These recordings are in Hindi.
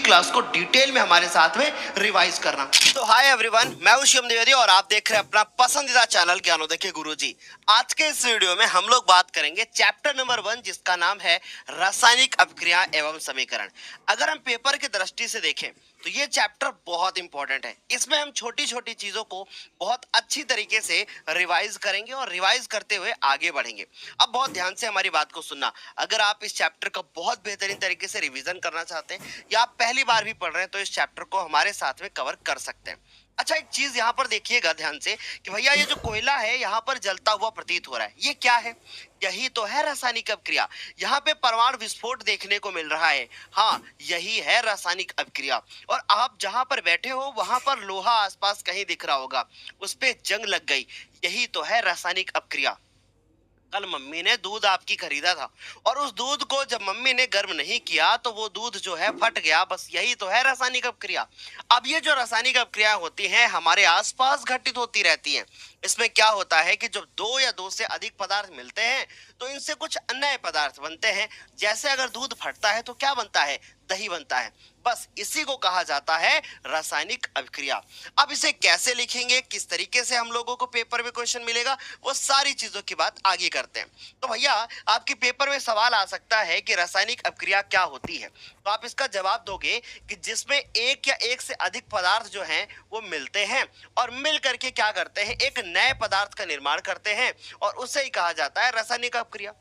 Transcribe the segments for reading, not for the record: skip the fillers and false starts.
क्लास को डिटेल में हमारे साथ में रिवाइज करना। तो हाय एवरीवन, मैं हूं शिवम द्विवेदी और आप देख रहे हैं अपना पसंदीदा चैनल ज्ञानोदय के गुरुजी। आज के इस वीडियो में हम लोग बात करेंगे चैप्टर नंबर 1, जिसका नाम है रासायनिक अपक्रिया एवं समीकरण। अगर हम पेपर की दृष्टि से देखें तो ये चैप्टर बहुत इंपॉर्टेंट है। इसमें हम छोटी छोटी चीजों को बहुत अच्छी तरीके से रिवाइज करेंगे और रिवाइज करते हुए आगे बढ़ेंगे। अब बहुत ध्यान से हमारी बात को सुनना। अगर आप इस चैप्टर का बहुत बेहतरीन तरीके से रिवीजन करना चाहते हैं या आप पहली बार भी पढ़ रहे हैं तो इस चैप्टर को हमारे साथ में कवर कर सकते हैं। अच्छा, एक चीज यहाँ पर देखिएगा ध्यान से कि भैया ये जो कोयला है यहाँ पर जलता हुआ प्रतीत हो रहा है, ये क्या है? यही तो है रासायनिक अपक्रिया। यहाँ पे परमाणु विस्फोट देखने को मिल रहा है। हाँ, यही है रासायनिक अपक्रिया। और आप जहां पर बैठे हो वहां पर लोहा आसपास कहीं दिख रहा होगा, उस पे जंग लग गई। यही तो है रासायनिक अपक्रिया। कल मम्मी ने दूध आपकी खरीदा था और उस दूध को जब मम्मी ने गर्म नहीं किया तो वो दूध जो है फट गया। बस यही तो है रासायनिक अपक्रिया। अब ये जो रासायनिक अपक्रिया होती हैं हमारे आसपास घटित होती रहती हैं। इसमें क्या होता है कि जब दो या दो से अधिक पदार्थ मिलते हैं तो इनसे कुछ नए पदार्थ बनते हैं। जैसे अगर दूध फटता है तो क्या बनता है? दही बनता है। बस इसी को कहा जाता है रासायनिक अपक्रिया। अब इसे कैसे लिखेंगे, किस तरीके से हम लोगों को पेपर में क्वेश्चन मिलेगा, वो सारी चीजों की बात आगे करते हैं। तो भैया आपके पेपर में सवाल आ सकता है कि रासायनिक अपक्रिया क्या होती है। तो आप इसका जवाब दोगे कि जिसमें एक या एक से अधिक पदार्थ जो हैं वो मिलते हैं और मिल करके क्या करते हैं, एक नए पदार्थ का निर्माण करते हैं और उसे ही कहा जाता है रासायनिक अपक्रिया।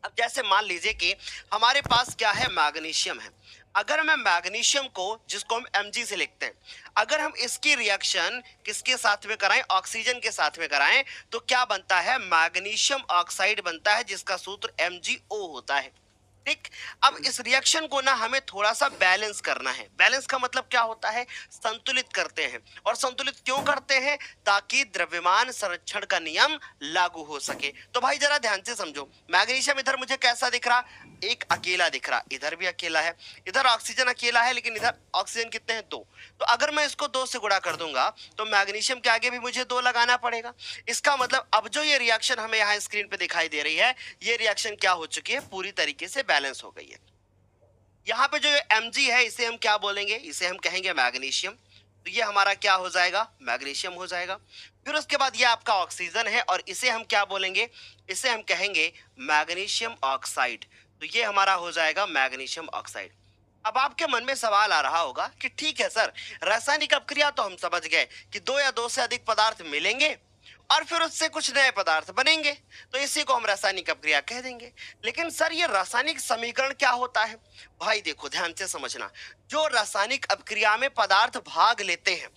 अब जैसे मान लीजिए कि हमारे पास क्या है, मैग्नीशियम है। अगर मैं मैग्नीशियम को, जिसको हम Mg से लिखते हैं, अगर हम इसकी रिएक्शन किसके साथ में कराएं, ऑक्सीजन के साथ में कराएं, तो क्या बनता है? मैग्नीशियम ऑक्साइड बनता है, जिसका सूत्र MgO होता है। ठीक। अब इस रिएक्शन को ना हमें थोड़ा सा बैलेंस करना है। बैलेंस का मतलब क्या होता है? संतुलित करते हैं। और संतुलित क्यों करते हैं? ताकि द्रव्यमान संरक्षण का नियम लागू हो सके। तो भाई जरा ध्यान से समझो, मैग्नीशियम इधर मुझे कैसा दिख रहा? एक अकेला दिख रहा, इधर भी अकेला है, इधर ऑक्सीजन अकेला है, लेकिन इधर ऑक्सीजन कितने हैं? 2। तो अगर मैं इसको 2 से गुणा कर दूंगा तो मैग्नीशियम के आगे भी मुझे 2 लगाना पड़ेगा। इसका मतलब अब जो ये रिएक्शन हमें यहाँ स्क्रीन पे दिखाई दे रही है, ये रिएक्शन क्या हो चुकी है? पूरी तरीके से बैलेंस हो गई है। यहाँ पे जो Mg है इसे हम क्या बोलेंगे? इसे हम कहेंगे मैग्नीशियम। तो ये हमारा क्या हो जाएगा? मैग्नीशियम हो जाएगा। फिर उसके बाद ये आपका ऑक्सीजन है और इसे हम क्या बोलेंगे? इसे हम कहेंगे मैग्नीशियम ऑक्साइड। तो ये हमारा हो जाएगा मैग्नीशियम ऑक्साइड। अब आपके मन में सवाल आ रहा होगा कि ठीक है सर, रासायनिक अपक्रिया तो हम समझ गए कि 2 या 2 से अधिक पदार्थ मिलेंगे और फिर उससे कुछ नए पदार्थ बनेंगे, तो इसी को हम रासायनिक अपक्रिया कह देंगे। लेकिन सर ये रासायनिक समीकरण क्या होता है? भाई देखो ध्यान से समझना, जो रासायनिक अपक्रिया में पदार्थ भाग लेते हैं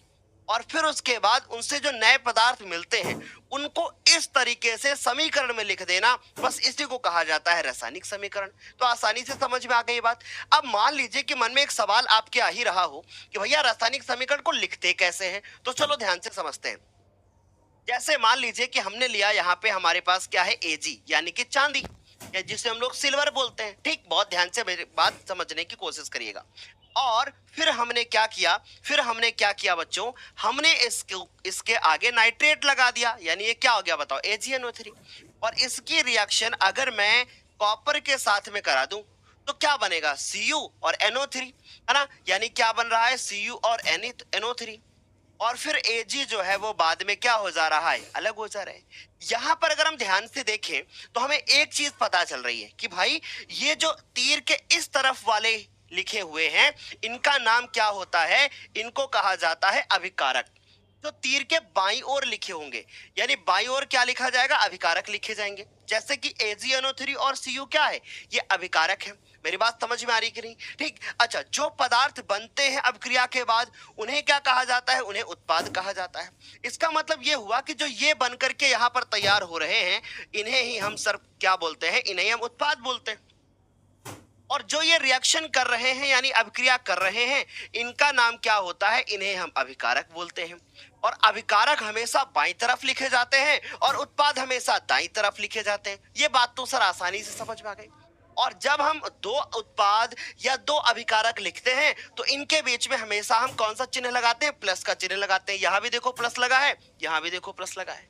और फिर उसके बाद उनसे जो नए पदार्थ मिलते हैं उनको इस तरीके से समीकरण में लिख देना, बस इसी को कहा जाता है रासायनिक समीकरण। तो आसानी से समझ में आ गई बात। अब मान लीजिए कि मन में एक सवाल आपके आ ही रहा हो कि भैया रासायनिक समीकरण को लिखते कैसे हैं, तो चलो ध्यान से समझते हैं। जैसे मान लीजिए कि हमने लिया, यहाँ पे हमारे पास क्या है? Ag यानी कि चांदी, या जिसे हम लोग सिल्वर बोलते हैं। ठीक, बहुत ध्यान से मेरी बात समझने की कोशिश करिएगा। और फिर हमने क्या किया? बच्चों, हमने इसके आगे नाइट्रेट लगा दिया, यानी ये क्या हो गया बताओ? AgNO3। और इसकी रिएक्शन अगर मैं कॉपर के साथ में करा दूं तो क्या बनेगा? Cu और NO3, है ना? यानी क्या बन रहा है? Cu और NO3। और फिर Ag जो है वो बाद में क्या हो जा रहा है? अलग हो जा रहा है। यहां पर अगर हम ध्यान से देखें तो हमें एक चीज पता चल रही है कि भाई ये जो तीर के इस तरफ वाले लिखे हुए हैं इनका नाम क्या होता है? इनको कहा जाता है अभिकारक। जो तीर के बाईं ओर लिखे होंगे, यानी बाईं ओर क्या लिखा जाएगा? अभिकारक लिखे जाएंगे। जैसे कि AgNO3 और Cu क्या है? ये अभिकारक है। मेरी बात समझ में आ रही कि नहीं? ठीक। अच्छा, जो पदार्थ बनते हैं अपक्रिया के बाद उन्हें क्या कहा जाता है? उन्हें उत्पाद कहा जाता है। इसका मतलब ये हुआ कि जो ये बन करके यहाँ पर तैयार हो रहे हैं इन्हें ही हम सर क्या बोलते हैं? इन्हें हम उत्पाद बोलते हैं। और जो ये रिएक्शन कर रहे हैं यानी अभिक्रिया कर रहे हैं इनका नाम क्या होता है? इन्हें हम अभिकारक बोलते हैं। और अभिकारक हमेशा बाईं तरफ लिखे जाते हैं और उत्पाद हमेशा दाईं तरफ लिखे जाते हैं। ये बात तो सर आसानी से समझ में आ गई। और जब हम 2 उत्पाद या 2 अभिकारक लिखते हैं तो इनके बीच में हमेशा हम कौन सा चिन्ह लगाते हैं? प्लस का चिन्ह लगाते हैं। यहां भी देखो प्लस लगा है, यहां भी देखो प्लस लगा है।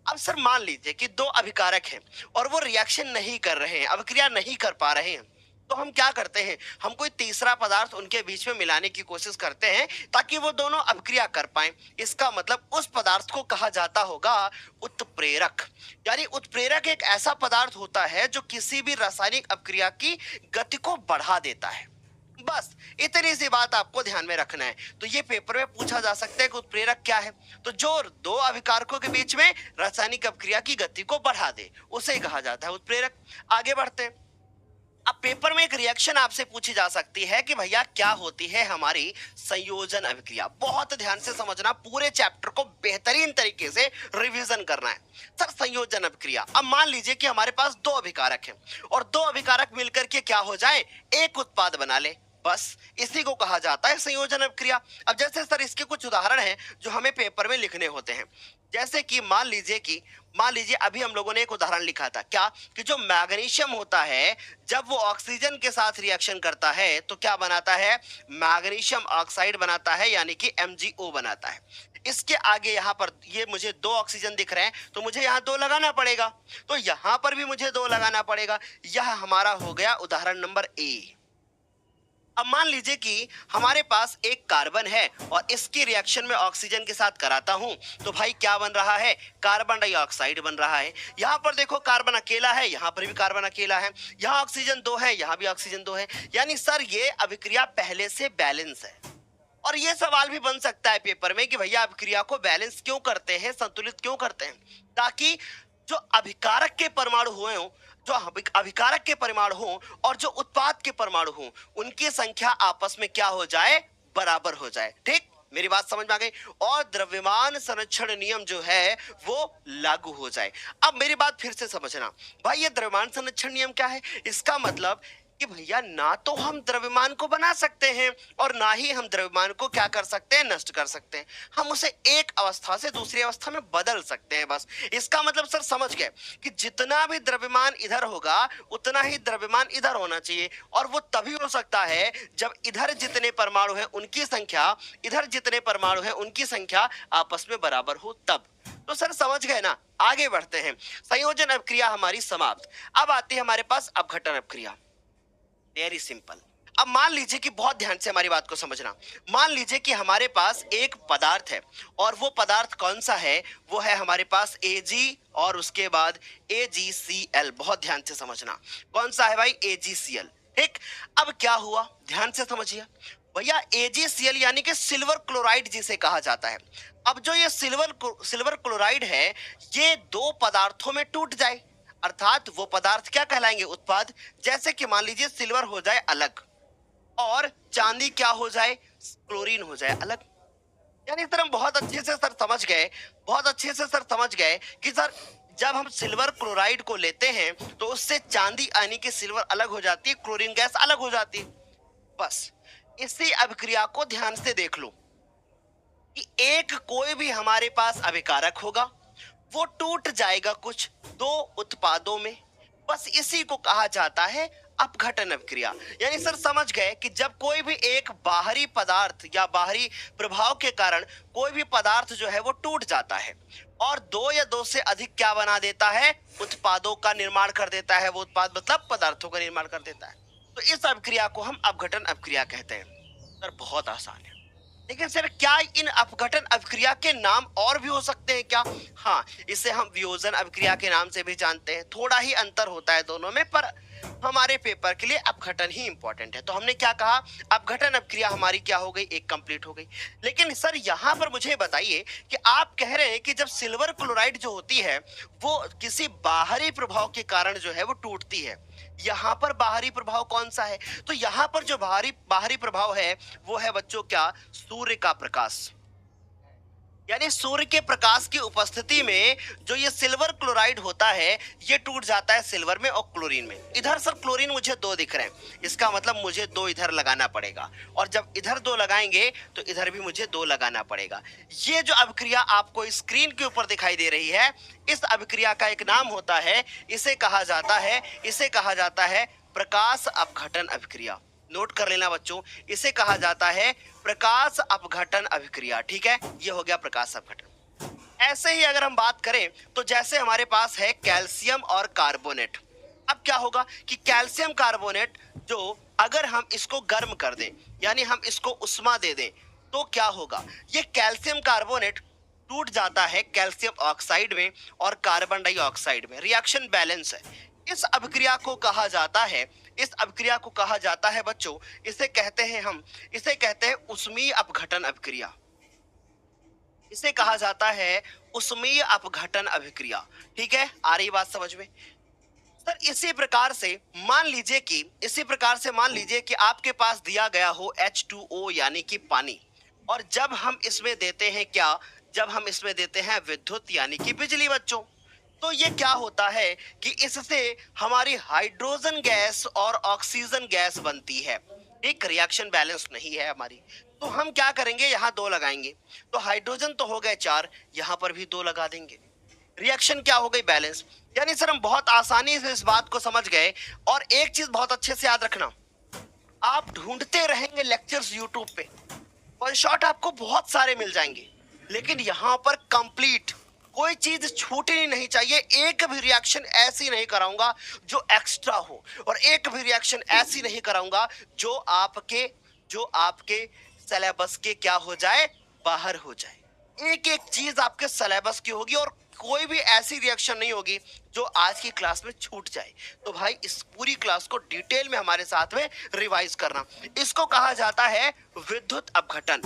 अब सर मान लीजिए कि 2 अभिकारक हैं और वो रिएक्शन नहीं कर रहे हैं, अभिक्रिया नहीं कर पा रहे हैं, तो हम क्या करते हैं, हम कोई तीसरा पदार्थ उनके बीच में मिलाने की कोशिश करते हैं ताकि वो दोनों अभिक्रिया कर पाए। इसका मतलब उस पदार्थ को कहा जाता होगा उत्प्रेरक। यानी उत्प्रेरक एक ऐसा पदार्थ होता है जो किसी भी रासायनिक अभिक्रिया की गति को बढ़ा देता है। बस इतनी सी बात आपको ध्यान में रखना है। तो ये पेपर में पूछा जा सकता है कि उत्प्रेरक क्या है। तो जो दो अभिकारकों के बीच में रासायनिक अभिक्रिया की गति को बढ़ा दे उसे कहा जाता है उत्प्रेरक। आगे बढ़ते हैं। अब पेपर में एक रिएक्शन आपसे पूछी जा सकती है कि भैया क्या होती है हमारी संयोजन अभिक्रिया। बहुत ध्यान से समझना, पूरे चैप्टर को बेहतरीन तरीके से रिवीजन करना है। सर संयोजन अभिक्रिया, अब मान लीजिए कि हमारे पास दो अभिकारक हैं और दो अभिकारक मिलकर के क्या हो जाए, एक उत्पाद बना ले, बस इसी को कहा जाता है संयोजन अभिक्रिया। अब जैसे सर इसके कुछ उदाहरण हैं जो हमें पेपर में लिखने होते हैं। जैसे कि मान लीजिए अभी हम लोगों ने एक उदाहरण लिखा था क्या, कि जो मैग्नीशियम होता है जब वो ऑक्सीजन के साथ रिएक्शन करता है तो क्या बनाता है, मैग्नीशियम ऑक्साइड बनाता है, यानी कि MgO बनाता है। इसके आगे यहाँ पर ये मुझे दो ऑक्सीजन दिख रहे हैं तो मुझे यहाँ दो लगाना पड़ेगा, तो यहाँ पर भी मुझे दो लगाना पड़ेगा। यह हमारा हो गया उदाहरण नंबर ए। अब मान लीजिए कि हमारे पास एक कार्बन है और इसकी रिएक्शन में ऑक्सीजन के साथ कराता हूं तो भाई क्या बन रहा है, कार्बन डाइऑक्साइड बन रहा है। यहां पर देखो कार्बन अकेला है, यहां पर भी कार्बन अकेला है, यहां ऑक्सीजन दो है, यहां भी ऑक्सीजन दो है। यानी सर ये अभिक्रिया पहले से बैलेंस है। और ये सवाल भी बन सकता है पेपर में कि भैया अभिक्रिया को बैलेंस क्यों करते हैं, संतुलित क्यों करते हैं, ताकि जो अभिकारक के परमाणु हुए हों, जो अभिकारक के परमाणु हों और जो उत्पाद के परमाणु हों, उनकी संख्या आपस में क्या हो जाए, बराबर हो जाए। ठीक, मेरी बात समझ में आ गई। और द्रव्यमान संरक्षण नियम जो है वो लागू हो जाए। अब मेरी बात फिर से समझना भाई, ये द्रव्यमान संरक्षण नियम क्या है। इसका मतलब कि भैया ना तो हम द्रव्यमान को बना सकते हैं और ना ही हम द्रव्यमान को क्या कर सकते हैं, नष्ट कर सकते हैं। हम उसे एक अवस्था से दूसरी अवस्था में बदल सकते हैं, बस। इसका मतलब सर समझ गए कि जितना भी द्रव्यमान इधर होगा उतना ही द्रव्यमान इधर होना चाहिए, और वो तभी हो सकता है जब इधर जितने परमाणु हैं उनकी संख्या, इधर जितने परमाणु हैं उनकी संख्या आपस में बराबर हो तब। तो सर समझ गए ना। आगे बढ़ते हैं। संयोजन अभिक्रिया हमारी समाप्त। अब आती है हमारे पास अपघटन अभिक्रिया। Very simple. अब मान लीजिए कि बहुत ध्यान से हमारी बात को समझना, मान लीजिए कि हमारे पास एक पदार्थ है और वो पदार्थ कौन सा है, वो है हमारे पास Ag और उसके बाद AgCl। बहुत ध्यान से समझना, कौन सा है भाई, AgCl। ठीक, अब क्या हुआ, ध्यान से समझिए भैया। AgCl यानी कि सिल्वर क्लोराइड जिसे कहा जाता है। अब जो ये सिल्वर क्लोराइड है ये दो पदार्थों में टूट जाए, अर्थात वो पदार्थ क्या कहलाएंगे, उत्पाद। जैसे कि मान लीजिए सिल्वर हो जाए अलग और चांदी क्या हो जाए, क्लोरीन हो जाए अलग। यानी सर हम बहुत अच्छे से सर समझ गए, बहुत अच्छे से सर समझ गए कि सर जब हम सिल्वर क्लोराइड को लेते हैं तो उससे चांदी यानी कि सिल्वर अलग हो जाती है, क्लोरीन गैस अलग हो जाती है। बस इसी अभिक्रिया को ध्यान से देख लो कि एक कोई भी हमारे पास अभिकारक होगा, वो टूट जाएगा कुछ दो उत्पादों में, बस इसी को कहा जाता है अपघटन अभिक्रिया। यानी सर समझ गए कि जब कोई भी एक बाहरी पदार्थ या बाहरी प्रभाव के कारण कोई भी पदार्थ जो है वो टूट जाता है और दो या दो से अधिक क्या बना देता है, उत्पादों का निर्माण कर देता है। वो उत्पाद मतलब पदार्थों का निर्माण कर देता है। तो इस अभिक्रिया को हम अपघटन अभिक्रिया कहते हैं। सर बहुत आसान है, लेकिन सर क्या इन अपघटन अभिक्रिया के नाम और भी हो सकते हैं क्या? हाँ, इसे हम वियोजन अभिक्रिया के नाम से भी जानते हैं। थोड़ा ही अंतर होता है दोनों में, पर हमारे पेपर के लिए अपघटन ही इंपॉर्टेंट है। तो हमने क्या कहा, अपघटन अभिक्रिया हमारी क्या हो गई, एक कंप्लीट हो गई। लेकिन सर यहाँ पर मुझे बताइए कि आप कह रहे हैं कि जब सिल्वर क्लोराइड जो होती है वो किसी बाहरी प्रभाव के कारण जो है वो टूटती है, यहाँ पर बाहरी प्रभाव कौन सा है? तो यहाँ पर जो बाहरी प्रभाव है वो है बच्चों क्या, सूर्य का प्रकाश। यानी सूर्य के प्रकाश की उपस्थिति में जो ये सिल्वर क्लोराइड होता है ये टूट जाता है सिल्वर में और क्लोरीन में। इधर सर क्लोरीन मुझे दो दिख रहे हैं, इसका मतलब मुझे दो इधर लगाना पड़ेगा, और जब इधर दो लगाएंगे तो इधर भी मुझे दो लगाना पड़ेगा। ये जो अभिक्रिया आपको स्क्रीन के ऊपर दिखाई दे रही है, इस अभिक्रिया का एक नाम होता है, इसे कहा जाता है प्रकाश अपघटन अभिक्रिया। नोट कर लेना बच्चों, इसे कहा जाता है प्रकाश अपघटन अभिक्रिया। ठीक है, ये हो गया प्रकाश अपघटन। ऐसे ही अगर हम बात करें तो जैसे हमारे पास है कैल्शियम और कार्बोनेट। अब क्या होगा कि कैल्शियम कार्बोनेट जो अगर हम इसको गर्म कर दें यानी हम इसको उष्मा दे दें तो क्या होगा, ये कैल्शियम कार्बोनेट टूट जाता है कैल्शियम ऑक्साइड में और कार्बन डाइऑक्साइड में। रिएक्शन बैलेंस है। इस अभिक्रिया को कहा जाता है, इस अभिक्रिया को कहा जाता है बच्चों, इसे कहते हैं हम, इसे कहते हैं उष्मीय अपघटन अभिक्रिया। इसे कहा जाता है उष्मीय अपघटन अभिक्रिया। ठीक है, आ रही बात समझ में? सर इसी प्रकार से मान लीजिए कि आपके पास दिया गया हो H2O यानी कि पानी, और जब हम इसमें देते हैं क्या, जब हम इसमें देते हैं विद्युत यानी कि बिजली बच्चों, तो ये क्या होता है कि इससे हमारी हाइड्रोजन गैस और ऑक्सीजन गैस बनती है। एक रिएक्शन बैलेंस नहीं है हमारी, तो हम क्या करेंगे, यहाँ 2 लगाएंगे, तो हाइड्रोजन तो हो गए 4, यहाँ पर भी 2 लगा देंगे। रिएक्शन क्या हो गई, बैलेंस। यानी सर हम बहुत आसानी से इस बात को समझ गए। और एक चीज बहुत अच्छे से याद रखना, आप ढूंढते रहेंगे लेक्चर्स यूट्यूब पे, वन शॉट आपको बहुत सारे मिल जाएंगे, लेकिन यहाँ पर कंप्लीट कोई चीज छूटनी नहीं चाहिए। एक भी रिएक्शन ऐसी नहीं कराऊंगा जो एक्स्ट्रा हो, और एक भी रिएक्शन ऐसी नहीं कराऊंगा जो आपके सिलेबस के क्या हो जाए, बाहर हो जाए। एक एक चीज आपके सिलेबस की होगी और कोई भी ऐसी रिएक्शन नहीं होगी जो आज की क्लास में छूट जाए। तो भाई इस पूरी क्लास को डिटेल में हमारे साथ में रिवाइज करना। इसको कहा जाता है विद्युत अपघटन,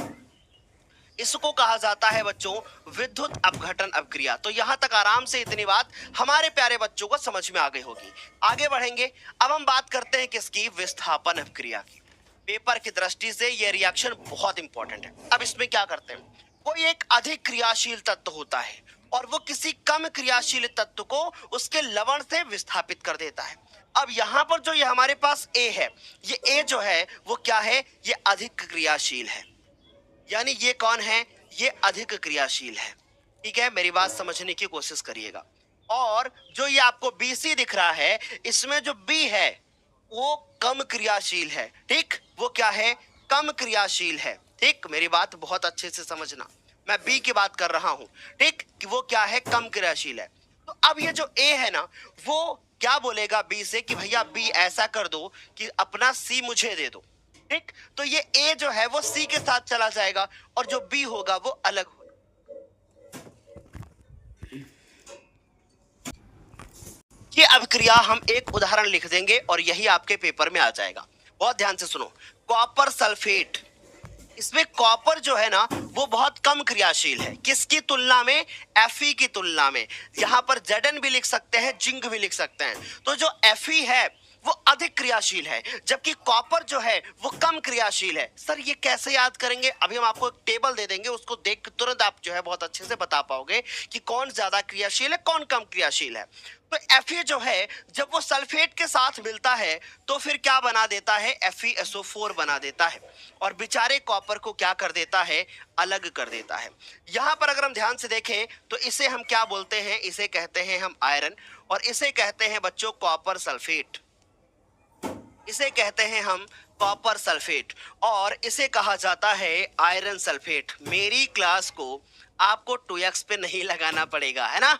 इसको कहा जाता है बच्चों विद्युत अपघटन अभिक्रिया। तो यहां तक आराम से इतनी बात हमारे प्यारे बच्चों को समझ में आ गई होगी। आगे बढ़ेंगे, अब हम बात करते हैं किसकी, विस्थापन अभिक्रिया की। पेपर की दृष्टि से यह रिएक्शन बहुत इंपॉर्टेंट है। अब इसमें क्या करते हैं, कोई एक अधिक क्रियाशील तत्व होता है और वो किसी कम क्रियाशील तत्व को उसके लवण से विस्थापित कर देता है। अब यहाँ पर जो ये हमारे पास A है, ये A जो है वो क्या है, ये अधिक क्रियाशील है। यानी ये कौन है, ये अधिक क्रियाशील है। ठीक है, मेरी बात समझने की कोशिश करिएगा। और जो ये आपको BC दिख रहा है, इसमें जो B है वो कम क्रियाशील है। ठीक, वो क्या है, कम क्रियाशील है। ठीक, मेरी बात बहुत अच्छे से समझना, मैं B की बात कर रहा हूं। ठीक, कि वो क्या है, कम क्रियाशील है। तो अब ये जो A है ना, वो क्या बोलेगा B से कि भैया B ऐसा कर दो कि अपना C मुझे दे दो। ठीक, तो ये A जो है वो C के साथ चला जाएगा और जो B होगा वो अलग होगा। ये अभिक्रिया हम एक उदाहरण लिख देंगे और यही आपके पेपर में आ जाएगा। बहुत ध्यान से सुनो, कॉपर सल्फेट, इसमें कॉपर जो है ना वो बहुत कम क्रियाशील है, किसकी तुलना में, Fe की तुलना में। यहां पर Zn भी लिख सकते हैं, जिंक भी लिख सकते हैं। तो जो Fe है वो अधिक क्रियाशील है, जबकि कॉपर जो है वो कम क्रियाशील है। सर ये कैसे याद करेंगे, अभी हम आपको एक टेबल दे देंगे, उसको देख के तुरंत आप जो है बहुत अच्छे से बता पाओगे कि कौन ज्यादा क्रियाशील है, कौन कम क्रियाशील है। तो Fe जो है जब वो सल्फेट के साथ मिलता है तो फिर क्या बना देता है, FeSO4 बना देता है और बेचारे कॉपर को क्या कर देता है, अलग कर देता है। यहां पर अगर हम ध्यान से देखें तो इसे हम क्या बोलते हैं, इसे कहते हैं हम आयरन, और इसे कहते हैं बच्चों कॉपर सल्फेट, इसे कहते हैं हम कॉपर सल्फेट, और इसे कहा जाता है आयरन सल्फेट। मेरी क्लास को आपको 2x पे नहीं लगाना पड़ेगा, है ना,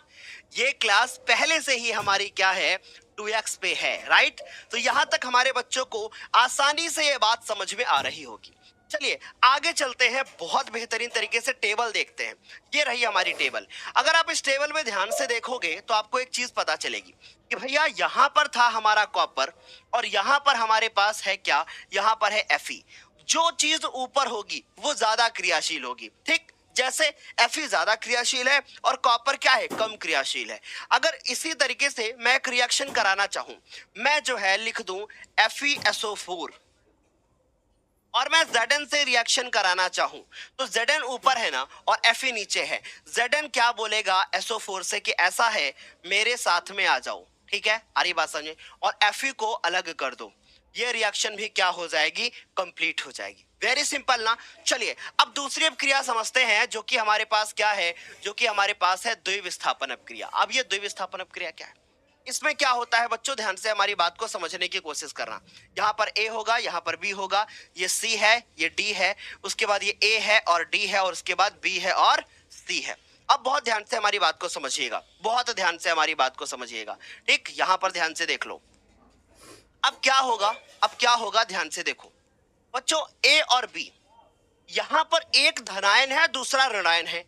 ये क्लास पहले से ही हमारी क्या है, 2x पे है, राइट। तो यहां तक हमारे बच्चों को आसानी से ये बात समझ में आ रही होगी। चलिए आगे चलते हैं, बहुत बेहतरीन तरीके से टेबल देखते हैं। ये रही हमारी टेबल। अगर आप इस टेबल में ध्यान से देखोगे तो आपको एक चीज पता चलेगी कि भैया यहाँ पर था हमारा कॉपर और यहाँ पर हमारे पास है क्या, यहाँ पर है Fe। जो चीज ऊपर होगी वो ज्यादा क्रियाशील होगी। ठीक, जैसे Fe ज्यादा क्रियाशील है और कॉपर क्या है, कम क्रियाशील है। अगर इसी तरीके से मैं एक रिएक्शन कराना चाहूं, मैं जो है लिख दूं FeSO4 और मैं Zn से रिएक्शन कराना चाहूं तो Zn ऊपर है ना और Fe नीचे है। Zn क्या बोलेगा SO4 से कि ऐसा है, मेरे साथ में आ जाओ। ठीक है, आ रही बात समझे, और Fe को अलग कर दो, ये रिएक्शन भी क्या हो जाएगी, कंप्लीट हो जाएगी। वेरी सिंपल ना। चलिए अब दूसरी अपक्रिया समझते हैं जो कि हमारे पास क्या है, जो कि हमारे पास है द्विविस्थापन अपक्रिया। अब ये द्विविस्थापन अपक्रिया क्या है, इसमें क्या होता है बच्चों, ध्यान से हमारी बात को समझने की कोशिश करना। यहाँ पर A होगा, यहाँ पर B होगा, ये C है, ये D है, उसके बाद ये A है और D है, और उसके बाद B है और C है। अब बहुत ध्यान से हमारी बात को समझिएगा, बहुत ध्यान से हमारी बात को समझिएगा। ठीक, यहाँ पर ध्यान से देख लो, अब क्या होगा, अब क्या होगा, ध्यान से देखो बच्चों, ए और बी, यहां पर एक धनायन है, दूसरा ऋणायन है।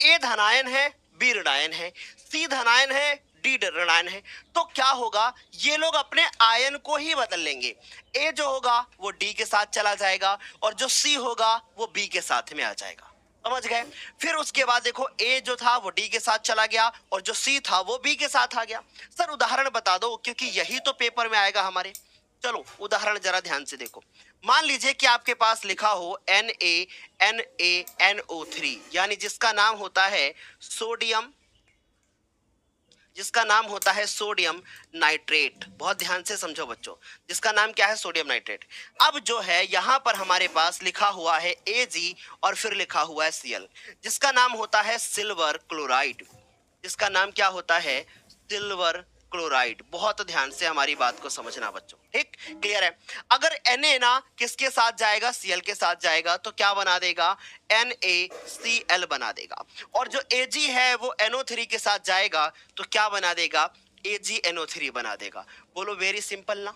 ए धनायन है, बी ऋणायन है, सी धनायन है, डी ऋणायन है। तो क्या होगा, ये लोग अपने आयन को ही बदल लेंगे। ए जो होगा वो डी के साथ चला जाएगा और जो सी होगा वो बी के साथ में आ जाएगा। समझ गए? फिर उसके बाद देखो, ए जो था वो डी के साथ चला गया और जो सी था वो बी के साथ आ गया। सर उदाहरण बता दो, क्योंकि यही तो पेपर में आएगा हमारे। चलो उदाहरण जरा ध्यान से देखो। मान लीजिए कि आपके पास लिखा हो NaNaNO3, यानी जिसका नाम होता है सोडियम, जिसका नाम होता है सोडियम नाइट्रेट। बहुत ध्यान से समझो बच्चों, जिसका नाम क्या है, सोडियम नाइट्रेट। अब जो है यहां पर हमारे पास लिखा हुआ है Ag और फिर लिखा हुआ है Cl, जिसका नाम होता है सिल्वर क्लोराइड, जिसका नाम क्या होता है, सिल्वर क्लोराइड। बहुत ध्यान से हमारी बात को समझना बच्चों, ठीक, क्लियर है? अगर Na ना किसके साथ जाएगा, Cl के साथ जाएगा, तो क्या बना देगा, NaCl बना देगा। और जो Ag है वो NO3 के साथ जाएगा तो क्या बना देगा, AgNO3 बना देगा। बोलो वेरी सिंपल ना,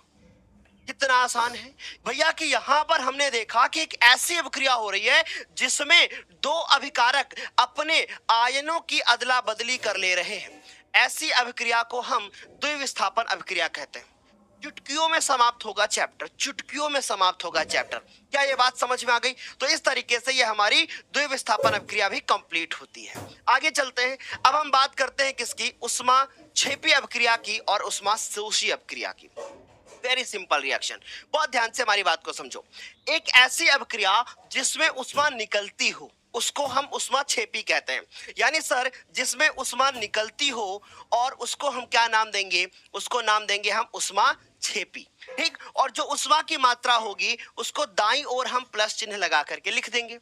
कितना आसान है भैया। कि यहां पर हमने देखा कि एक ऐसी अभिक्रिया हो रही है जिसमें दो अभिकारक अपने आयनों की अदला बदली कर ले रहे हैं। ऐसी अभिक्रिया को हम द्विविस्थापन अभिक्रिया कहते हैं। चुटकियों में समाप्त होगा चैप्टर, चुटकियों में समाप्त होगा चैप्टर। क्या ये बात समझ में आ गई? तो इस तरीके से ये हमारी द्विविस्थापन अभिक्रिया भी कंप्लीट होती है। आगे चलते हैं, अब हम बात करते हैं किसकी, उष्मा क्षेपी अभिक्रिया की और उष्मा शोषी अभिक्रिया की। वेरी सिंपल रिएक्शन, बहुत ध्यान से हमारी बात को समझो। एक ऐसी अभिक्रिया जिसमें उष्मा निकलती हो उसको हम उष्मा क्षेपी कहते हैं। यानी सर जिसमें उष्मा निकलती हो और उसको हम क्या नाम देंगे, उसको नाम देंगे हम उष्मा क्षेपी, ठीक। और जो उष्मा की मात्रा होगी उसको दाईं ओर हम प्लस चिन्ह लगा करके लिख देंगे।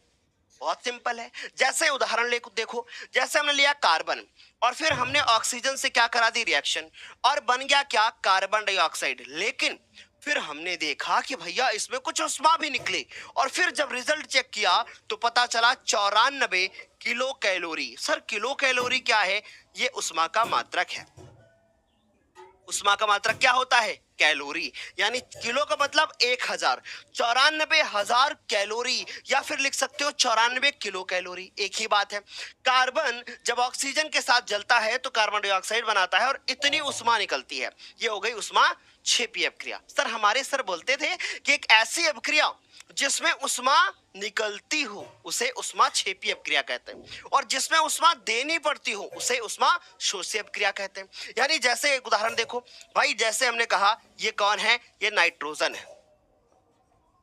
बहुत सिंपल है। जैसे उदाहरण ले देखो, जैसे हमने लिया कार्बन और फिर हमने ऑक्सीजन से क्या करा दी, रिएक्शन, और बन गया क्या, कार्बन डाइऑक्साइड। लेकिन फिर हमने देखा कि भैया इसमें कुछ उष्मा भी निकली और फिर जब रिजल्ट चेक किया तो पता चला 94 kilo calorie. Sir kilo calorie क्या है, ये उष्मा का मात्रक है। उष्मा का मात्रक क्या होता है, कैलोरी, यानी किलो का मतलब 1000, 94,000 कैलोरी, या फिर लिख सकते हो 94 किलो कैलोरी, एक ही बात है। कार्बन जब ऑक्सीजन के साथ जलता है तो कार्बन डाइऑक्साइड बनाता है और इतनी उष्मा निकलती है, ये हो गई उष्मा क्षेपी अभिक्रिया। सर हमारे सर बोलते थे कि एक ऐसी अभिक्रिया जिसमें उष्मा निकलती हो उसे उष्मा क्षेपी अभिक्रिया कहते हैं, और जिसमें उष्मा देनी पड़ती हो उसे उष्मा शोषी अभिक्रिया कहते हैं। यानी जैसे एक उदाहरण देखो भाई, जैसे हमने कहा ये कौन है, ये नाइट्रोजन है,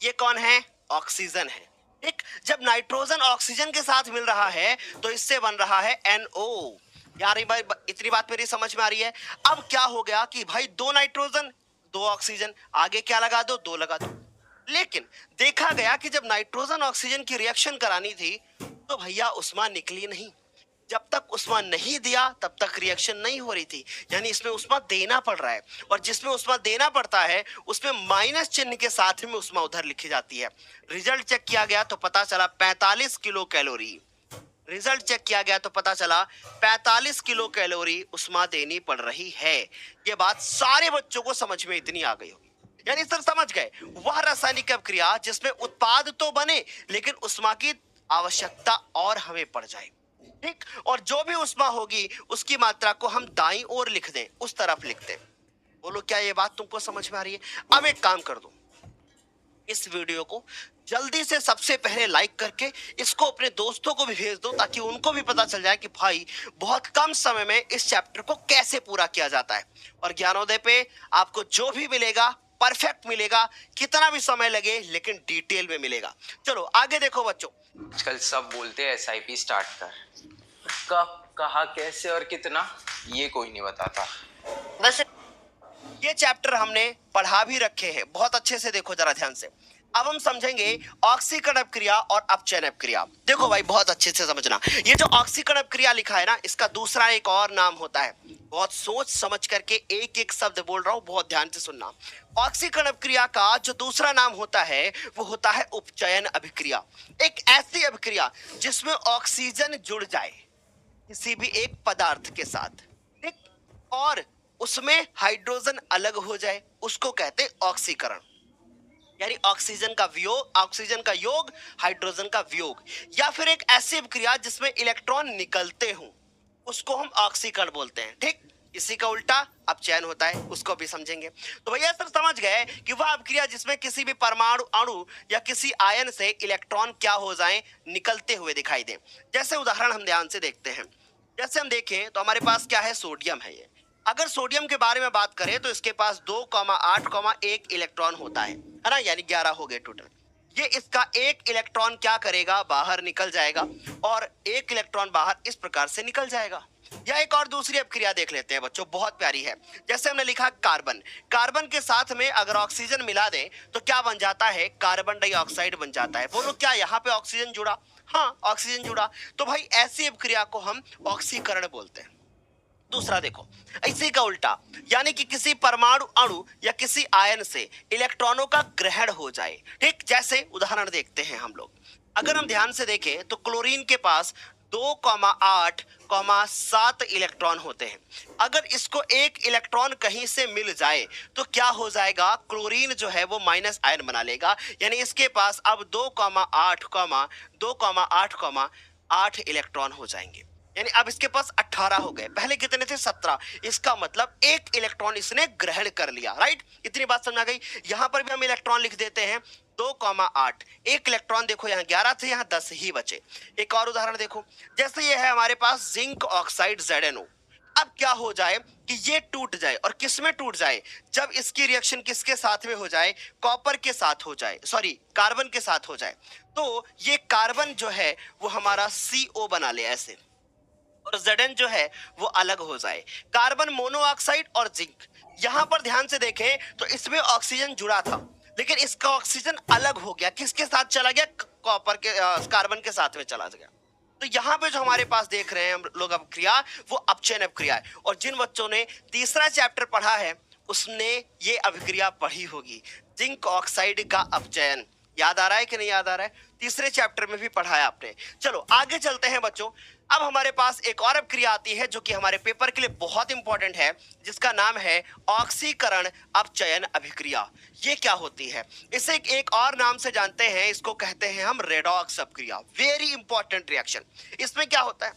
ये कौन है, ऑक्सीजन है, ठीक। जब नाइट्रोजन ऑक्सीजन के साथ मिल रहा है तो इससे बन रहा है NO। यार भाई इतनी बात मेरी समझ में आ रही है? अब क्या हो गया कि भाई दो नाइट्रोजन दो ऑक्सीजन, आगे क्या लगा दो, दो लगा दो। लेकिन देखा गया कि जब नाइट्रोजन ऑक्सीजन की रिएक्शन करानी थी तो भैया उष्मा निकली नहीं। जब तक उष्मा नहीं दिया तब तक रिएक्शन नहीं हो रही थी, यानी इसमें उष्मा देना पड़ रहा है, और जिसमें उष्मा देना पड़ता है उसमें माइनस चिन्ह के साथ में उष्मा उधर लिखी जाती है। रिजल्ट चेक किया गया तो पता चला 45 किलो कैलोरी। रिजल्ट चेक किया गया तो पता चला 45 किलो कैलोरी उष्मा देनी पड़ रही है। ये बात सारे बच्चों को समझ में इतनी आ गई होगी। यानी सर समझ गए, वह रासायनिक अभिक्रिया जिसमें उत्पाद तो बने लेकिन उष्मा की आवश्यकता और हमें पड़ जाए, ठीक। और जो भी उष्मा होगी उसकी मात्रा को हम दाईं ओर लिख दें, उस तरफ लिख दें। बोलो क्या ये बात तुमको समझ में आ रही है? अब एक काम कर दो, इस वीडियो को जल्दी से सबसे पहले लाइक करके इसको अपने दोस्तों को भी भेज दो, ताकि उनको भी पता चल जाए कि भाई बहुत कम समय में इस चैप्टर को कैसे पूरा किया जाता है। और ज्ञानोदय पे आपको जो भी मिलेगा परफेक्ट मिलेगा, कितना भी समय लगे लेकिन डिटेल में मिलेगा। चलो आगे देखो बच्चों। आजकल सब बोलते हैं SIP स्टार्ट कर, कब, कहाँ, कैसे और कितना, ये कोई नहीं बताता। बस ये चैप्टर हमने पढ़ा भी रखे हैं, बहुत अच्छे से देखो जरा ध्यान से। अब हम समझेंगे ऑक्सीकरण अभिक्रिया और अपचयन अभिक्रिया। देखो भाई बहुत अच्छे से समझना, ये जो ऑक्सीकरण अभिक्रिया लिखा है ना, इसका दूसरा एक और नाम होता है, बहुत सोच समझ करके एक एक शब्द बोल रहा हूं, बहुत ध्यान से सुनना। ऑक्सीकरण अभिक्रिया का जो दूसरा नाम होता है वो होता है उपचयन अभिक्रिया। एक ऐसी अभिक्रिया जिसमें ऑक्सीजन जुड़ जाए किसी भी एक पदार्थ के साथ, ठीक, और उसमें हाइड्रोजन अलग हो जाए, उसको कहते ऑक्सीकरण। यानी ऑक्सीजन का योग हाइड्रोजन का वियोग, या फिर एक ऐसी अभिक्रिया जिसमें इलेक्ट्रॉन निकलते हों, उसको हम ऑक्सीकरण बोलते हैं। ठीक, इसी का उल्टा अपचयन होता है, उसको भी समझेंगे। तो भैया सब समझ गए कि वह अभिक्रिया जिसमें किसी भी परमाणु अणु या किसी आयन से इलेक्ट्रॉन क्या हो जाएं, निकलते हुए दिखाई दें। जैसे उदाहरण हम ध्यान से देखते हैं, जैसे हम देखें तो हमारे पास क्या है, सोडियम है। ये अगर सोडियम के बारे में बात करें तो इसके पास 2,8,1 इलेक्ट्रॉन होता है ना, यानी 11 हो गए टोटल। ये इसका एक इलेक्ट्रॉन क्या करेगा, बाहर निकल जाएगा, और एक इलेक्ट्रॉन बाहर इस प्रकार से निकल जाएगा। या एक और दूसरी अभिक्रिया देख लेते हैं बच्चों, बहुत प्यारी है। जैसे हमने लिखा कार्बन, कार्बन के साथ में अगर ऑक्सीजन मिला दें तो क्या बन जाता है, कार्बन डाइऑक्साइड बन जाता है। बोलो क्या यहाँ पे ऑक्सीजन जुड़ा, हाँ ऑक्सीजन जुड़ा। तो भाई ऐसी अभिक्रिया को हम ऑक्सीकरण बोलते हैं। दूसरा देखो, इसी का उल्टा, यानी कि किसी परमाणु अणु या किसी आयन से इलेक्ट्रॉनों का ग्रहण हो जाए। ठीक, जैसे उदाहरण देखते हैं हम लोग। अगर हम ध्यान से देखें तो क्लोरीन के पास 2,8,7 इलेक्ट्रॉन होते हैं। अगर इसको एक इलेक्ट्रॉन कहीं से मिल जाए तो क्या हो जाएगा, क्लोरीन जो है वो माइनस आयन बना लेगा। यानी इसके पास अब 2,8 इलेक्ट्रॉन हो जाएंगे। यानी अब इसके पास 18 हो गए, पहले कितने थे, 17। इसका मतलब एक इलेक्ट्रॉन इसने ग्रहण कर लिया। राइट, इतनी बात समझ आ गई। यहां पर भी हम इलेक्ट्रॉन लिख देते हैं 2,8, एक इलेक्ट्रॉन देखो, यहाँ 11 थे, यहाँ 10 ही बचे। एक और उदाहरण देखो, जैसे ये है हमारे पास जिंक ऑक्साइड ZnO। अब क्या हो जाए कि ये टूट जाए, और किस में टूट जाए, जब इसकी रिएक्शन किसके साथ में हो जाए, कॉपर के साथ हो जाए, सॉरी कार्बन के साथ हो जाए। तो ये कार्बन जो है वो हमारा CO बना ले ऐसे, और Zn जो है वो अलग हो जाए। कार्बन मोनोऑक्साइड और जिंक, यहां पर ध्यान से देखें तो इसमें ऑक्सीजन जुड़ा था, लेकिन इसका ऑक्सीजन अलग हो गया, किसके साथ चला गया, कॉपर के कार्बन के साथ में चला गया। तो यहाँ पे जो हमारे पास देख रहे हैं हम लोग अभिक्रिया, वो अपचयन अभिक्रिया है। और जिन बच्चों ने तीसरा चैप्टर पढ़ा है उसने ये अभिक्रिया पढ़ी होगी, जिंक ऑक्साइड का अपचयन। याद आ रहा है कि नहीं याद आ रहा है, तीसरे चैप्टर में भी पढ़ा है आपने। चलो आगे चलते हैं बच्चों। अब हमारे पास एक और अभिक्रिया आती है जो कि हमारे पेपर के लिए बहुत इंपॉर्टेंट है, जिसका नाम है ऑक्सीकरण अपचयन अभिक्रिया। ये क्या होती है, इसे एक और नाम से जानते हैं, इसको कहते हैं हम रेडॉक्स अभिक्रिया। Very important reaction. इसमें क्या होता है,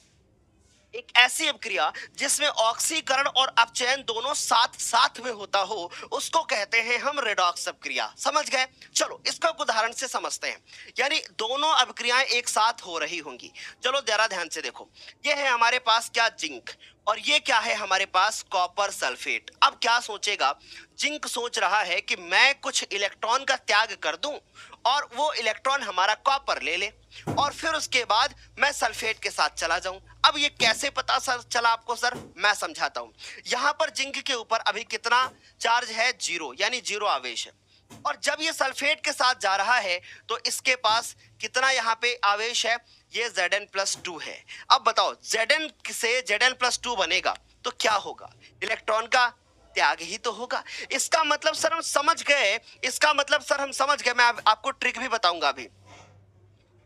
एक ऐसी अभिक्रिया जिसमें ऑक्सीकरण और अपचयन दोनों साथ साथ में होता हो, उसको कहते हैं हम रेडॉक्स अभिक्रिया। समझ गए, चलो इसको एक उदाहरण से समझते हैं। यानी दोनों अभिक्रियाएं एक साथ हो रही होंगी। चलो जरा ध्यान से देखो, ये है हमारे पास क्या, जिंक, और ये क्या है हमारे पास, कॉपर सल्फेट। अब क्या सोचेगा, जिंक सोच रहा है कि मैं कुछ इलेक्ट्रॉन का त्याग कर दूं और वो इलेक्ट्रॉन हमारा कॉपर ले ले, और फिर उसके बाद मैं सल्फेट के साथ चला जाऊं। अब ये कैसे पता सर चला आपको, सर मैं समझाता हूं। यहां पर जिंक के ऊपर अभी कितना चार्ज है, 0, यानी 0 आवेश है। और जब ये सल्फेट के साथ जा रहा है तो इसके पास कितना यहाँ पे आवेश है, ये Zn+2 है। अब बताओ Zn से Zn+2 बनेगा तो क्या होगा, इलेक्ट्रॉन का त्याग ही तो होगा। इसका मतलब सर हम समझ गए, इसका मतलब सर हम समझ गए। मैं आपको ट्रिक भी बताऊंगा अभी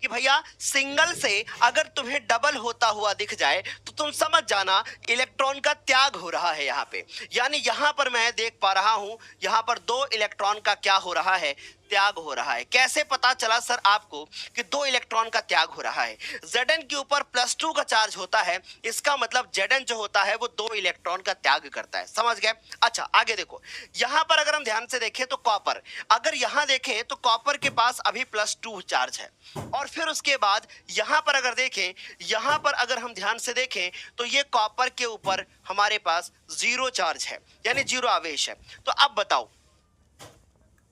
कि भैया सिंगल से अगर तुम्हें डबल होता हुआ दिख जाए तो तुम समझ जाना इलेक्ट्रॉन का त्याग हो रहा है यहाँ पे। यानी यहाँ पर मैं देख पा रहा हूं, यहाँ पर 2 इलेक्ट्रॉन का क्या हो रहा है, त्याग हो रहा है। कैसे पता चला सर आपको कि 2 इलेक्ट्रॉन का त्याग हो रहा है, Zn के ऊपर +2 का चार्ज होता है, इसका मतलब Zn जो होता है वो 2 इलेक्ट्रॉन का त्याग करता है। समझ गए। अच्छा आगे देखो, यहां पर अगर हम ध्यान से देखें तो कॉपर, अगर यहां देखें तो कॉपर के पास अभी +2 चार्ज है, और फिर उसके बाद यहां पर अगर देखें, यहां पर अगर हम ध्यान से देखें तो ये कॉपर के ऊपर हमारे पास 0 चार्ज है, यानी 0 आवेश है। तो अब बताओ,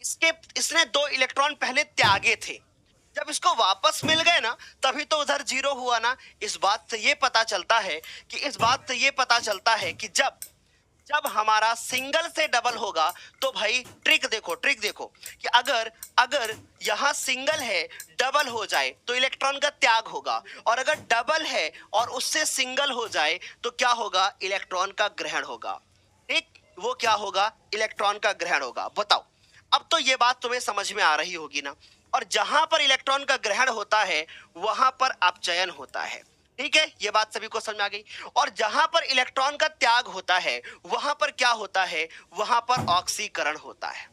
इसने 2 इलेक्ट्रॉन पहले त्यागे थे, जब इसको वापस मिल गए ना तभी तो उधर 0 हुआ ना। इस बात से ये पता चलता है कि जब हमारा सिंगल से डबल होगा तो भाई ट्रिक देखो कि अगर यहां सिंगल है, डबल हो जाए तो इलेक्ट्रॉन का त्याग होगा, और अगर डबल है और उससे सिंगल हो जाए तो क्या होगा, इलेक्ट्रॉन का ग्रहण होगा। ठीक, वो क्या होगा, इलेक्ट्रॉन का ग्रहण होगा। बताओ अब तो ये बात तुम्हें समझ में आ रही होगी ना। और जहां पर इलेक्ट्रॉन का ग्रहण होता है वहां पर अपचयन होता है। ठीक है, ये बात सभी को समझ में आ गई। और जहां पर इलेक्ट्रॉन का त्याग होता है वहां पर क्या होता है, वहां पर ऑक्सीकरण होता है।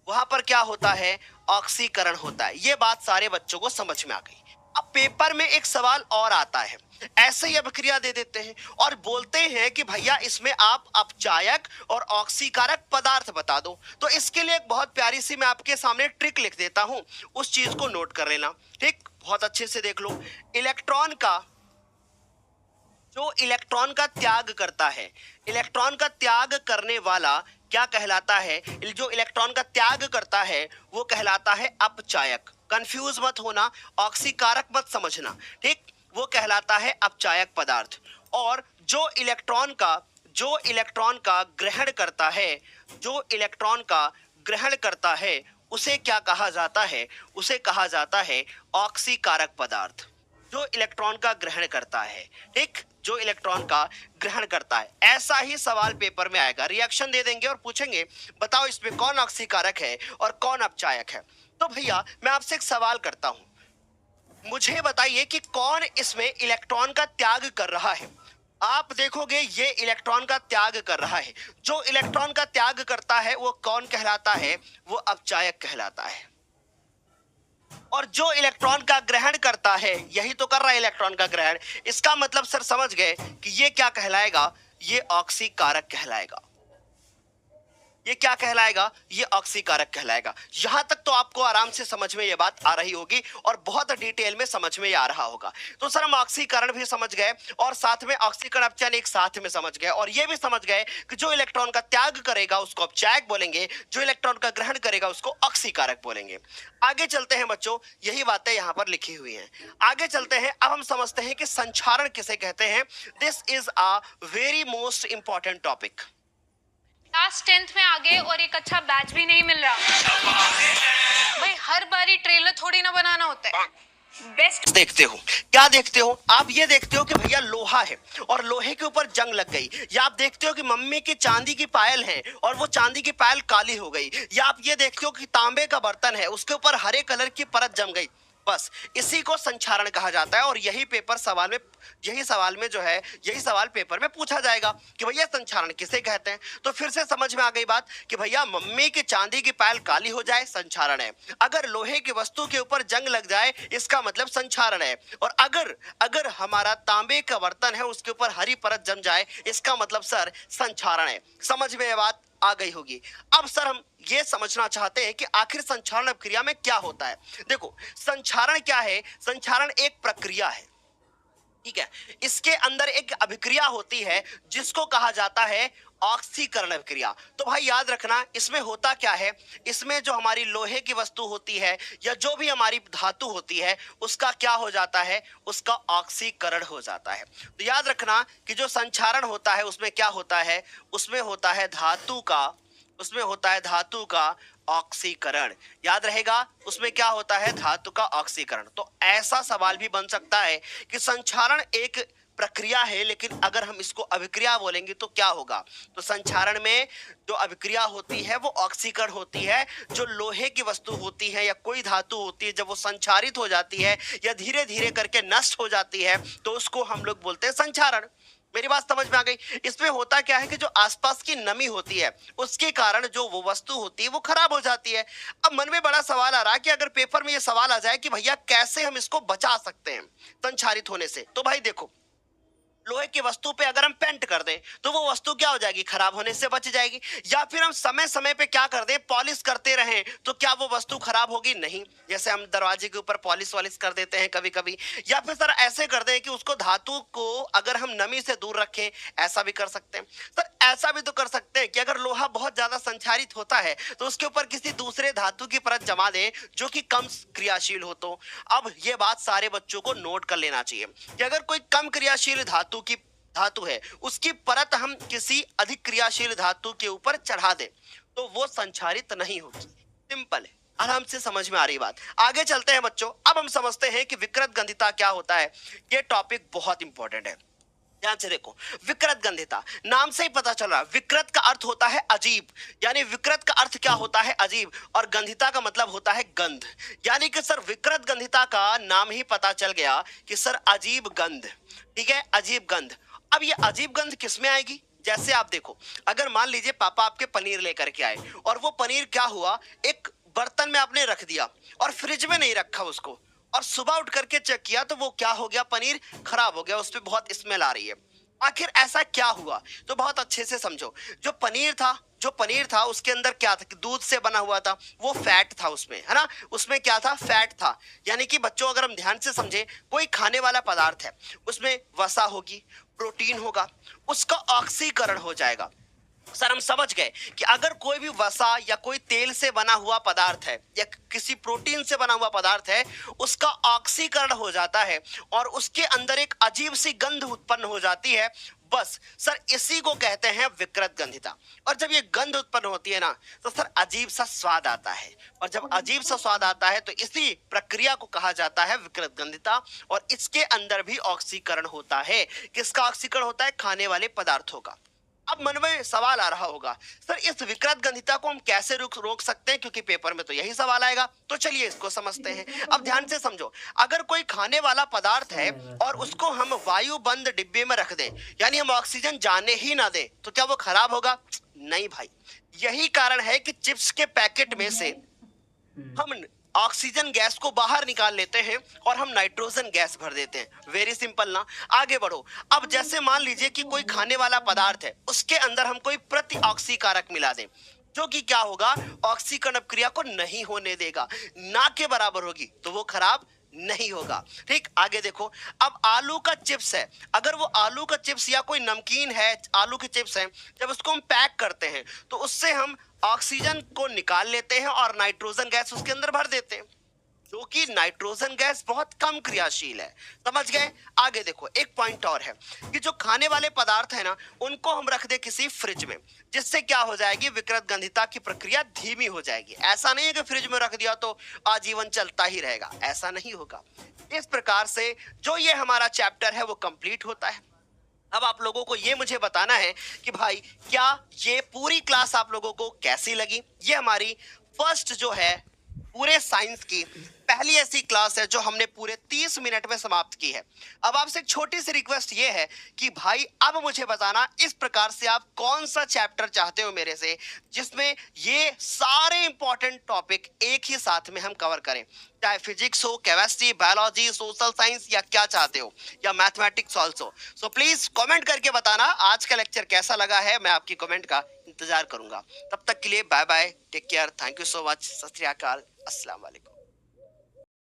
वहां पर क्या होता है, ऑक्सीकरण होता है। ये बात सारे बच्चों को समझ में आ गई। अब पेपर में एक सवाल और आता है, ऐसे ही अभिक्रिया दे देते हैं और बोलते हैं कि भैया इसमें आप अपचायक और ऑक्सीकारक पदार्थ बता दो। तो इसके लिए एक बहुत प्यारी सी मैं आपके सामने ट्रिक लिख देता हूं, उस चीज को नोट कर लेना। ठीक, बहुत अच्छे से देख लो। इलेक्ट्रॉन का जो इलेक्ट्रॉन का त्याग करता है, इलेक्ट्रॉन का त्याग करने वाला क्या कहलाता है, जो इलेक्ट्रॉन का त्याग करता है वो कहलाता है अपचायक। कंफ्यूज मत होना, ऑक्सीकारक मत समझना, ठीक, वो कहलाता है अपचायक पदार्थ। और जो इलेक्ट्रॉन का ग्रहण करता है, जो इलेक्ट्रॉन का ग्रहण करता है उसे क्या कहा जाता है, उसे कहा जाता है ऑक्सीकारक पदार्थ। जो इलेक्ट्रॉन का ग्रहण करता है, ठीक, जो इलेक्ट्रॉन का ग्रहण करता है। ऐसा ही सवाल पेपर में आएगा, रिएक्शन दे देंगे और पूछेंगे बताओ इसमें कौन ऑक्सीकारक है और कौन अपचायक है। तो भैया मैं आपसे एक सवाल करता हूं, मुझे बताइए कि कौन इसमें इलेक्ट्रॉन का त्याग कर रहा है। आप देखोगे ये इलेक्ट्रॉन का त्याग कर रहा है। जो इलेक्ट्रॉन का त्याग करता है वो कौन कहलाता है, वो अपचायक कहलाता है। और जो इलेक्ट्रॉन का ग्रहण करता है, यही तो कर रहा है इलेक्ट्रॉन का ग्रहण, इसका मतलब सर समझ गए कि ये क्या कहलाएगा, ये ऑक्सीकारक कहलाएगा। ये क्या कहलाएगा, ये ऑक्सीकारक कहलाएगा। यहां तक तो आपको आराम से समझ में ये बात आ रही होगी और बहुत डिटेल में समझ में आ रहा होगा। तो सर हम ऑक्सीकरण भी समझ गए और साथ में ऑक्सीकरण अपचयन एक साथ में समझ गए, और ये भी समझ गए कि जो इलेक्ट्रॉन का त्याग करेगा उसको अपचायक बोलेंगे, जो इलेक्ट्रॉन का ग्रहण करेगा उसको ऑक्सीकारक बोलेंगे। आगे चलते हैं बच्चों, यही बातें यहां पर लिखी हुई हैं। आगे चलते हैं, अब हम समझते हैं कि संचारण किसे कहते हैं। This is a very most important topic. Class 10th में आ गए और एक अच्छा बैच भी नहीं मिल रहा। भाई हर बारी ट्रेलर थोड़ी ना बनाना होता है। बेस्ट देखते हो, क्या देखते हो आप, ये देखते हो कि भैया लोहा है और लोहे के ऊपर जंग लग गई, या आप देखते हो कि मम्मी की चांदी की पायल है और वो चांदी की पायल काली हो गई, या आप ये देखते हो कि तांबे का बर्तन है उसके ऊपर हरे कलर की परत जम गई। बस इसी को संचारण कहा जाता है और यही पेपर सवाल में, यही सवाल में जो है, यही सवाल पेपर में पूछा जाएगा कि भैया संचारण किसे कहते हैं। तो फिर से समझ में आ गई बात कि भैया मम्मी की चांदी की पायल काली हो जाए संचारण है, अगर लोहे की वस्तु के ऊपर जंग लग जाए इसका मतलब संचारण है, और अगर हमारा तांबे का बर्तन है उसके ऊपर हरी परत जम जाए इसका मतलब सर संचारण है। समझ में ये बात आ गई होगी। अब सर हम ये समझना चाहते हैं कि आखिर संचारण अभिक्रिया में क्या होता है। देखो संचारण क्या है, संचारण एक प्रक्रिया है, ठीक है, इसके अंदर एक अभिक्रिया होती है जिसको कहा जाता है ऑक्सीकरण अभिक्रिया। तो भाई याद रखना इसमें होता क्या है, इसमें जो हमारी लोहे की वस्तु होती है या जो भी हमारी धातु होती है उसका क्या हो जाता है, उसका ऑक्सीकरण हो जाता है। तो याद रखना कि जो संचारण होता है उसमें क्या होता है, उसमें होता है धातु का, उसमें होता है धातु का ऑक्सीकरण। याद रहेगा उसमें क्या होता है, धातु का ऑक्सीकरण। तो ऐसा सवाल भी बन सकता है कि संचारण एक प्रक्रिया है लेकिन अगर हम इसको अभिक्रिया बोलेंगे तो क्या होगा। तो संचारण में जो अभिक्रिया होती है वो ऑक्सीकरण होती है। जो लोहे की वस्तु होती है या कोई धातु होती है जब वो संचारित हो जाती है या धीरे धीरे करके नष्ट हो जाती है तो उसको हम लोग बोलते हैं संचारण। मेरी बात समझ में आ गई। इसमें होता क्या है कि जो आसपास की नमी होती है उसके कारण जो वो वस्तु होती है वो खराब हो जाती है। अब मन में बड़ा सवाल आ रहा है कि अगर पेपर में ये सवाल आ जाए कि भैया कैसे हम इसको बचा सकते हैं संचारित होने से, तो भाई देखो लोहे की वस्तु पे अगर हम पेंट कर दें तो वो वस्तु क्या हो जाएगी, खराब होने से बच जाएगी। या फिर हम समय समय पे क्या कर दें, पॉलिश करते रहें तो क्या वो वस्तु खराब होगी, नहीं। जैसे हम दरवाजे के ऊपर पॉलिश वॉलिश कर देते हैं कभी कभी। या फिर सर ऐसे कर दें कि उसको धातु को अगर हम नमी से दूर रखें, ऐसा भी कर सकते हैं। सर ऐसा भी तो कर सकते हैं कि अगर लोहा बहुत ज्यादा संचारित होता है तो उसके ऊपर किसी दूसरे धातु की परत जमा दें जो कि कम क्रियाशील हो। तो अब ये बात सारे बच्चों को नोट कर लेना चाहिए कि अगर कोई कम क्रियाशील धातु है उसकी परत हम किसी अधिक क्रियाशील धातु के ऊपर चढ़ा दें तो वो संचारित नहीं होगी। सिंपल है, आराम से समझ में आ रही बात। आगे चलते हैं बच्चों, अब हम समझते हैं कि विकृत गंधिता क्या होता है। ये टॉपिक बहुत इंपॉर्टेंट है। ध्यान से देखो, विकृत गंधिता, नाम से ही पता चल रहा है विकृत का अर्थ होता है अजीब, यानी विकृत का अर्थ क्या होता है अजीब, और गंधिता का मतलब होता है गंध, यानी कि सर विकृत गंधिता का नाम ही पता चल गया कि सर अजीब गंध, ठीक है, अजीब गंध। अब ये अजीब गंध किसमें आएगी? जैसे आप देखो, अगर मान लीजिए पापा आपके पनीर लेकर के आए और वो पनीर क्या हुआ, एक बर्तन में आपने रख दिया और फ्रिज में नहीं रखा उसको, और सुबह उठ करके चेक किया तो वो क्या हो गया, पनीर खराब हो गया, उस पर बहुत स्मेल आ रही है। आखिर ऐसा क्या हुआ? तो बहुत अच्छे से समझो, जो पनीर था उसके अंदर क्या था कि दूध से बना हुआ था, वो फैट था उसमें, है ना, उसमें क्या था, फैट था। यानी कि बच्चों अगर हम ध्यान से समझे, कोई खाने वाला पदार्थ है, उसमें वसा होगी, प्रोटीन होगा, उसका ऑक्सीकरण हो जाएगा। सर हम समझ गए कि अगर कोई भी वसा या कोई तेल से बना हुआ पदार्थ है या किसी प्रोटीन से बना हुआ पदार्थ है, उसका ऑक्सीकरण हो जाता है और उसके अंदर एक अजीब सी गंध उत्पन्न हो जाती है। बस सर इसी को कहते हैं विकृत गंधिता। और जब ये गंध उत्पन्न होती है ना, तो सर अजीब सा स्वाद आता है, और जब अजीब सा स्वाद आता है तो इसी प्रक्रिया को कहा जाता है विकृत गंधिता। और इसके अंदर भी ऑक्सीकरण होता है। किसका ऑक्सीकरण होता है? खाने वाले पदार्थों का। अब मन में सवाल आ रहा होगा, सर इस विकृत गंधिता को हम कैसे रोक सकते हैं, क्योंकि पेपर में तो यही सवाल आएगा। तो चलिए इसको समझते हैं। अब ध्यान से समझो, अगर कोई खाने वाला पदार्थ है और उसको हम वायु बंद डिब्बे में रख दें, यानी हम ऑक्सीजन जाने ही ना दें, तो क्या वो खराब होगा? नहीं भाई। यही कारण है कि चिप्स के पैकेट में से हम ऑक्सीजन गैस को बाहर निकाल लेते हैं और हम नाइट्रोजन गैस भर देते हैं। वेरी सिंपल ना। आगे बढ़ो। अब जैसे मान लीजिए कि कोई खाने वाला पदार्थ है, उसके अंदर हम कोई प्रति ऑक्सीकारक मिला दें, जो कि क्या होगा, ऑक्सीकरण क्रिया को नहीं होने देगा, ना के बराबर होगी, तो वो खराब नहीं होगा। ठीक, आगे देखो। अब आलू का चिप्स है, अगर वो आलू का चिप्स या कोई नमकीन है, आलू के चिप्स हैं, जब उसको हम पैक करते हैं तो उससे हम ऑक्सीजन को निकाल लेते हैं और नाइट्रोजन गैस उसके अंदर भर देते हैं, जो कि नाइट्रोजन गैस बहुत कम क्रियाशील है। समझ गए? आगे देखो, एक पॉइंट और है कि जो खाने वाले पदार्थ है ना, उनको हम रख दे किसी फ्रिज में, जिससे क्या हो जाएगी, विकृत गंधिता की प्रक्रिया धीमी हो जाएगी। ऐसा नहीं है कि फ्रिज में रख दिया तो आजीवन चलता ही रहेगा, ऐसा नहीं होगा। इस प्रकार से जो ये हमारा चैप्टर है वो कंप्लीट होता है। अब आप लोगों को ये मुझे बताना है कि भाई क्या ये पूरी क्लास आप लोगों को कैसी लगी। ये हमारी फर्स्ट जो है पूरे साइंस की पहली ऐसी क्लास है जो हमने पूरे 30 मिनट में समाप्त की है। अब आपसे एक छोटी सी रिक्वेस्ट ये है कि भाई अब मुझे बताना इस प्रकार से आप कौन सा चैप्टर चाहते हो मेरे से, जिसमें ये सारे इंपॉर्टेंट टॉपिक एक ही साथ में हम कवर करें, चाहे फिजिक्स हो, केमिस्ट्री, बायोलॉजी, सोशल साइंस, या क्या चाहते हो, या mathematics also. So please comment करके बताना आज का लेक्चर कैसा लगा है। मैं आपकी कमेंट का इंतजार करूंगा। तब तक के लिए bye bye, take care, thank you so much, सत श्री अकाल, अस्सलाम वालेकुम।